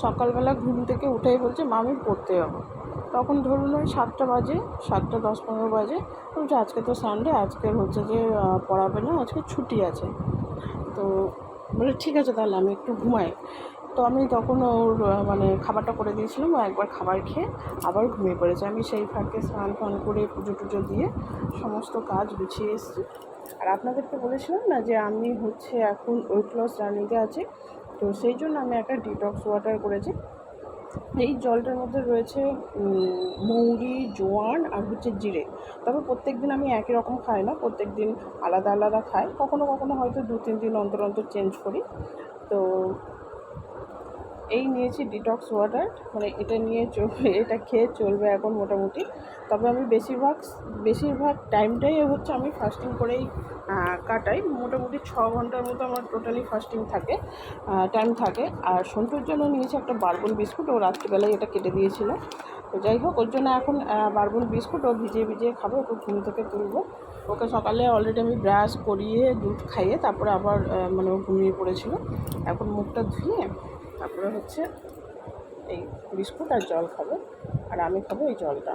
সকালবেলা ঘুম থেকে উঠেই বলছে মা আমি পড়তে যাবো। তখন ধরুন ওই 7টা বাজে, 7টা 10-15 বাজে। বলছে আজকে তো সানডে, আজকে হচ্ছে যে পড়াবে না, আজকে ছুটি আছে। তো বলে ঠিক আছে তাহলে আমি একটু ঘুমাই। তো আমি তখন ওর মানে খাবারটা করে দিয়েছিলাম। ও একবার খাবার খেয়ে আবার ঘুমিয়ে পড়েছে। আমি সেই ফাঁকে স্নান ফান করে পুজো টুজো দিয়ে সমস্ত কাজ গুছিয়ে এসেছি। আর আপনাদেরকে বলেছিলাম না যে আমি হচ্ছে এখন ওয়েট লস জার্নিতে আছি। তো সেই জন্য আমি একটা ডিটক্স ওয়াটার করেছি। এই জলটার মধ্যে রয়েছে মৌরি, জোয়ান আর হচ্ছে জিরে। তবে প্রত্যেক দিন আমি একই রকম খাই না, প্রত্যেক দিন আলাদা আলাদা খাই। কখনো কখনো হয়তো 2-3 দিন অন্তর অন্তর চেঞ্জ করি। তো এই নিয়েছি ডিটক্স ওয়াটার, মানে এটা নিয়ে এটা খেয়ে চলবে এখন মোটামুটি। তবে আমি বেশিরভাগ টাইমটাই হচ্ছে আমি ফাস্টিং করেই কাটাই। মোটামুটি 6 ঘন্টার মতো আমার টোটালি ফাস্টিং থাকে, টাইম থাকে। আর সন্টুর জন্য নিয়েছি একটা বারবন বিস্কুট, ও রাত্রিবেলায় এটা কেটে দিয়েছিল। তো যাই হোক, ওর জন্য এখন বারবন বিস্কুট ও ভিজিয়ে ভিজিয়ে খাবো, ওকে ঘুম থেকে তুলবো। ওকে সকালে অলরেডি আমি ব্রাশ করিয়ে দুধ খাইয়ে তারপরে আবার মানে ও ঘুমিয়ে পড়েছিল। এখন মুখটা ধুয়ে তারপরে হচ্ছে এই বিস্কুট আর জল খাবো, আর আমি খাবো এই জলটা।